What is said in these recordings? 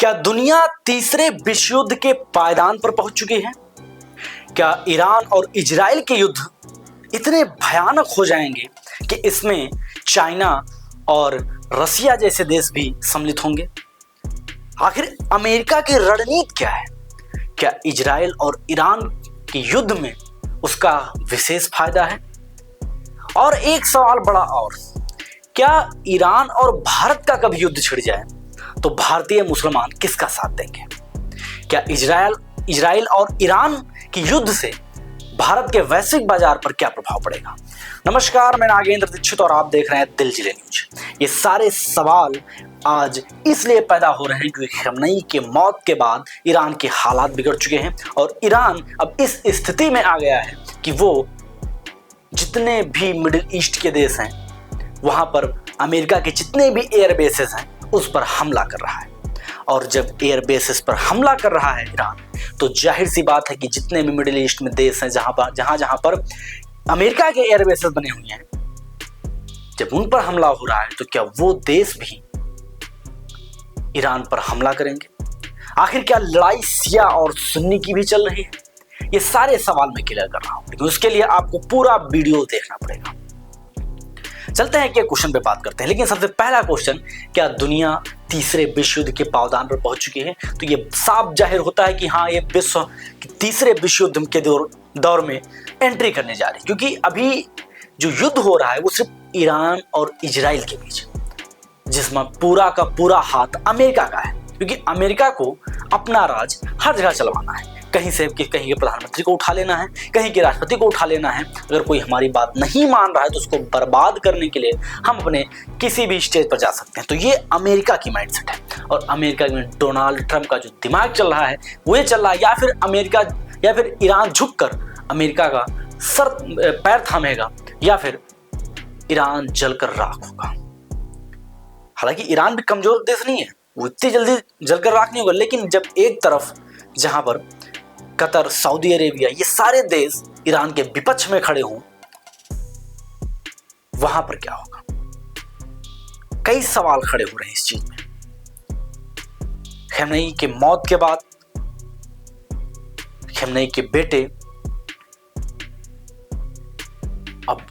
क्या दुनिया तीसरे विश्व युद्ध के पायदान पर पहुंच चुकी है? क्या ईरान और इजराइल के युद्ध इतने भयानक हो जाएंगे कि इसमें चाइना और रसिया जैसे देश भी सम्मिलित होंगे? आखिर अमेरिका की रणनीति क्या है? क्या इजराइल और ईरान के युद्ध में उसका विशेष फायदा है? और एक सवाल बड़ा और, क्या ईरान और भारत का कभी युद्ध छिड़ जाए तो भारतीय मुसलमान किसका साथ देंगे? क्या इजराइल और ईरान के युद्ध से भारत के वैश्विक बाजार पर क्या प्रभाव पड़ेगा? नमस्कार, मैं नागेंद्र दीक्षित और आप देख रहे हैं दिल जिले न्यूज। ये सारे सवाल आज इसलिए पैदा हो रहे हैं क्योंकि खमेनी के मौत के बाद ईरान के हालात बिगड़ चुके हैं और ईरान अब इस स्थिति में आ गया है कि वो जितने भी मिडिल ईस्ट के देश हैं वहां पर अमेरिका के जितने भी एयर बेसेस हैं उस पर हमला कर रहा है। और जब एयर बेसेस पर हमला कर रहा है ईरान, तो जाहिर सी बात है कि जितने भी मिडिल ईस्ट में देश हैं जहां पर अमेरिका के एयर बेसेस बने हुए हैं, जब उन पर हमला हो रहा है तो क्या वो देश भी ईरान पर हमला करेंगे? आखिर क्या लड़ाई शिया और सुन्नी की भी चल रही है? ये सारे सवाल मैं क्लियर कर रहा हूं, लेकिन उसके लिए आपको पूरा वीडियो देखना पड़ेगा। चलते हैं कि क्वेश्चन पे बात करते हैं। लेकिन सबसे पहला क्वेश्चन, क्या दुनिया तीसरे विश्व युद्ध के पावदान पर पहुंच चुकी है? तो ये साफ जाहिर होता है कि हाँ, ये तीसरे विश्व युद्ध के दौर में एंट्री करने जा रही है, क्योंकि अभी जो युद्ध हो रहा है वो सिर्फ ईरान और इजराइल के बीच, जिसमें पूरा का पूरा हाथ अमेरिका का है, क्योंकि अमेरिका को अपना राज हर जगह चलवाना है। कहीं के प्रधानमंत्री को उठा लेना है, कहीं के राष्ट्रपति को उठा लेना है। अगर कोई हमारी बात नहीं मान रहा है तो उसको बर्बाद करने के लिए हम अपने किसी भी स्टेज पर जा सकते हैं। तो ये अमेरिका की माइंडसेट है और अमेरिका में डोनाल्ड ट्रंप का जो दिमाग चल रहा है वो ये चल रहा है, या फिर ईरान झुककर अमेरिका का सर पैर थामेगा या फिर ईरान जलकर राख होगा। हालांकि ईरान भी कमजोर देश नहीं है, वो इतनी जल्दी जलकर राख नहीं होगा, लेकिन जब एक तरफ जहां पर कतर, सऊदी अरेबिया, ये सारे देश ईरान के विपक्ष में खड़े हों, वहां पर क्या होगा? कई सवाल खड़े हो रहे हैं इस चीज में। खमेनी के मौत के बाद खमेनी के बेटे अब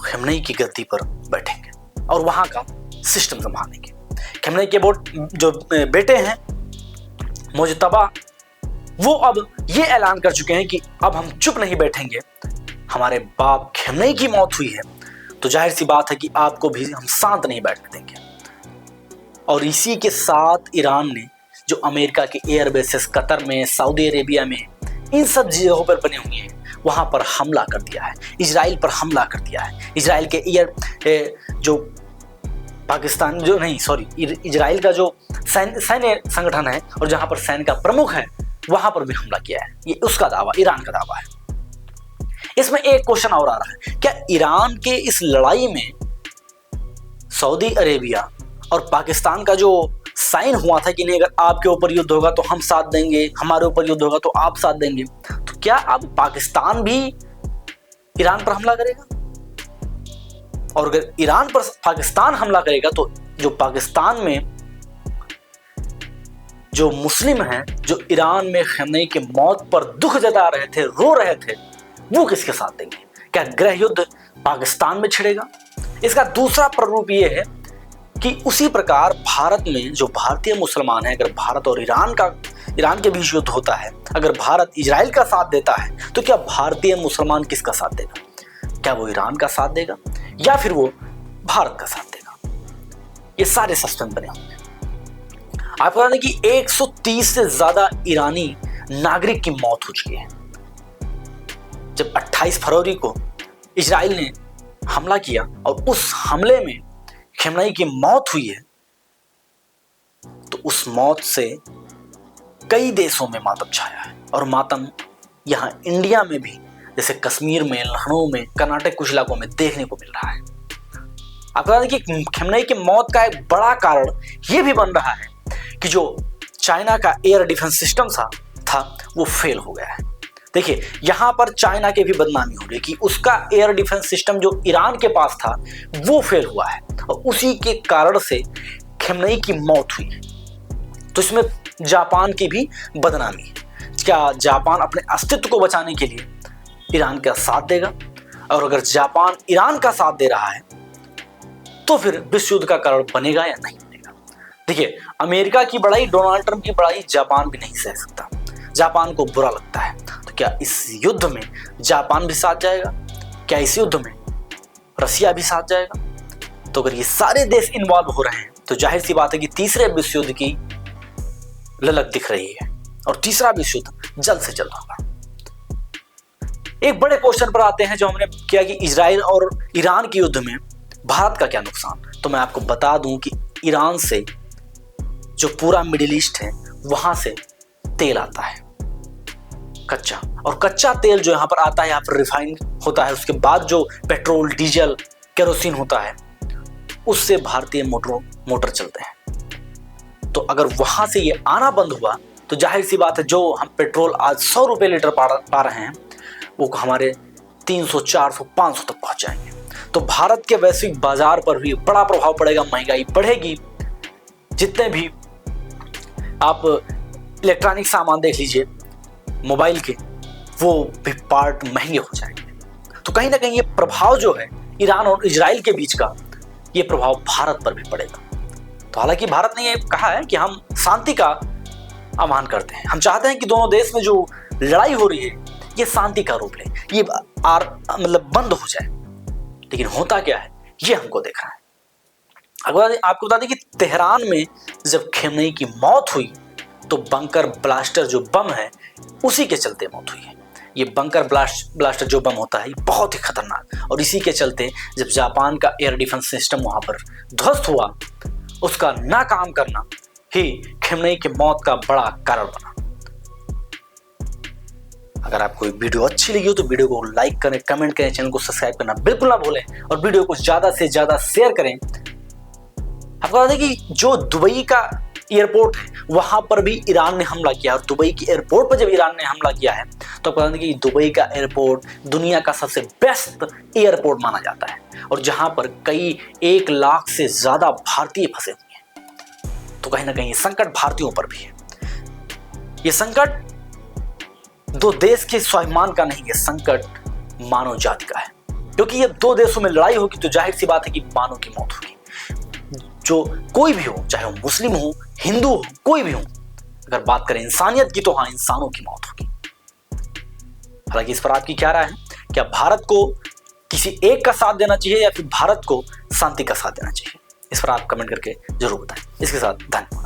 खमेनी की गद्दी पर बैठेंगे और वहां का सिस्टम संभालेंगे। खमेनी के जो बेटे हैं मुजतबा, वो अब ये ऐलान कर चुके हैं कि अब हम चुप नहीं बैठेंगे। हमारे बाप खमेनी की मौत हुई है तो जाहिर सी बात है कि आपको भी हम शांत नहीं बैठने देंगे। और इसी के साथ ईरान ने जो अमेरिका के एयर बेसेस कतर में, सऊदी अरेबिया में, इन सब जगहों पर बने हुए हैं, वहां पर हमला कर दिया है। इजराइल पर हमला कर दिया है। इजराइल के इजराइल का जो सैन्य संगठन है और जहां पर सैन्य का प्रमुख है वहां पर भी हमला किया है। ये उसका दावा, ईरान का दावा है। इसमें एक क्वेश्चन और आ रहा है, क्या ईरान के इस लड़ाई में सऊदी अरेबिया और पाकिस्तान का जो साइन हुआ था कि नहीं, अगर आपके ऊपर युद्ध होगा तो हम साथ देंगे, हमारे ऊपर युद्ध होगा तो आप साथ देंगे, तो क्या अब पाकिस्तान भी ईरान पर हमला करेगा? और अगर ईरान पर पाकिस्तान हमला करेगा तो जो पाकिस्तान में जो मुस्लिम हैं, जो ईरान में खमेनी के मौत पर दुख जता रहे थे, रो रहे थे, वो किसके साथ देंगे? क्या गृह युद्ध पाकिस्तान में छिड़ेगा? इसका दूसरा प्ररूप ये है कि उसी प्रकार भारत में जो भारतीय मुसलमान हैं, अगर भारत और ईरान के बीच युद्ध होता है, अगर भारत इजराइल का साथ देता है तो क्या भारतीय मुसलमान किसका साथ देगा? क्या वो ईरान का साथ देगा या फिर वो भारत का साथ देगा? ये सारे सस्पेंस बने होंगे। आपको बता दें कि 130 से ज्यादा ईरानी नागरिक की मौत हो चुकी है। जब 28 फरवरी को इजराइल ने हमला किया और उस हमले में खमेनी की मौत हुई है, तो उस मौत से कई देशों में मातम छाया है। और मातम यहां इंडिया में भी, जैसे कश्मीर में, लखनऊ में, कर्नाटक कुछ इलाकों में देखने को मिल रहा है। आपको बता दें कि खमेनी की मौत का एक बड़ा कारण यह भी बन रहा है कि जो चाइना का एयर डिफेंस सिस्टम था वो फेल हो गया है। देखिए, यहां पर चाइना की भी बदनामी हो रही है कि उसका एयर डिफेंस सिस्टम जो ईरान के पास था वो फेल हुआ है और उसी के कारण से खमेनी की मौत हुई है। तो इसमें जापान की भी बदनामी है। क्या जापान अपने अस्तित्व को बचाने के लिए ईरान का साथ देगा? और अगर जापान ईरान का साथ दे रहा है तो फिर विश्व युद्ध का कारण बनेगा या नहीं बनेगा? देखिए, अमेरिका की बड़ाई, डोनाल्ड ट्रंप की बड़ाई जापान भी नहीं सह सकता। जापान को बुरा लगता है। तो क्या इस युद्ध में जापान भी साथ जाएगा? क्या इस युद्ध में रसिया भी साथ जाएगा? तो अगर ये सारे देश इन्वॉल्व हो रहे हैं तो जाहिर सी बात है कि तीसरे विश्व युद्ध की ललक दिख रही है और तीसरा विश्व युद्ध जल्द से जल्द होगा। एक बड़े क्वेश्चन पर आते हैं जो हमने किया कि इजराइल और ईरान के युद्ध में भारत का क्या नुकसान। तो मैं आपको बता दूं कि ईरान से जो पूरा मिडिल ईस्ट है वहां से तेल आता है कच्चा, और कच्चा तेल जो यहाँ पर आता है, यहाँ पर रिफाइन होता है, उसके बाद जो पेट्रोल, डीजल, केरोसिन होता है, उससे भारतीय मोटर चलते हैं। तो अगर वहां से ये आना बंद हुआ तो जाहिर सी बात है जो हम पेट्रोल आज 100 रुपये लीटर पा रहे हैं वो हमारे 300, 400, 500 तक पहुंच जाएंगे। तो भारत के वैश्विक बाजार पर भी बड़ा प्रभाव पड़ेगा, महंगाई बढ़ेगी। जितने भी आप इलेक्ट्रॉनिक सामान देख लीजिए मोबाइल के, वो भी पार्ट महंगे हो जाएंगे। तो कहीं ना कहीं ये प्रभाव जो है ईरान और इजराइल के बीच का, ये प्रभाव भारत पर भी पड़ेगा। तो हालांकि भारत ने ये कहा है कि हम शांति का आह्वान करते हैं, हम चाहते हैं कि दोनों देश में जो लड़ाई हो रही है ये शांति का रूप ले, ये मतलब बंद हो जाए। लेकिन होता क्या है ये हमको देखना है। आपको बता दें कि तेहरान में जब खेमनेई की मौत हुई तो बंकर ब्लास्टर जो बम है उसी के चलते मौत हुई है। ये बंकर ब्लास्टर जो बम होता है ये बहुत ही खतरनाक, और इसी के चलते जब जापान का एयर डिफेंस सिस्टम वहां पर ध्वस्त हुआ, उसका ना काम करना ही खेमनेई की मौत का बड़ा कारण बना। अगर आपको वीडियो अच्छी लगी हो तो वीडियो को लाइक करें, कमेंट करें, चैनल को सब्सक्राइब करना बिल्कुल ना भूलें और वीडियो को ज्यादा से ज्यादा शेयर करें। आपको बता दें कि जो दुबई का एयरपोर्ट है वहां पर भी ईरान ने हमला किया, और दुबई की एयरपोर्ट पर जब ईरान ने हमला किया है तो आपको बता दें कि दुबई का एयरपोर्ट दुनिया का सबसे बेस्ट एयरपोर्ट माना जाता है, और जहां पर कई 1 लाख से ज्यादा भारतीय फंसे हुए हैं। तो कहीं ना कहीं संकट भारतीयों पर भी है। ये संकट दो देश के स्वाभिमान का नहीं, ये संकट मानव जाति का है, क्योंकि ये दो देशों में लड़ाई होगी तो जाहिर सी बात है कि मानव की मौत होगी। जो कोई भी हो, चाहे वो मुस्लिम हो, हिंदू हो, कोई भी हो, अगर बात करें इंसानियत की तो हाँ, इंसानों की मौत होगी। हालांकि इस पर आपकी क्या राय है? क्या भारत को किसी एक का साथ देना चाहिए या फिर भारत को शांति का साथ देना चाहिए? इस पर आप कमेंट करके जरूर बताएं। इसके साथ धन्यवाद।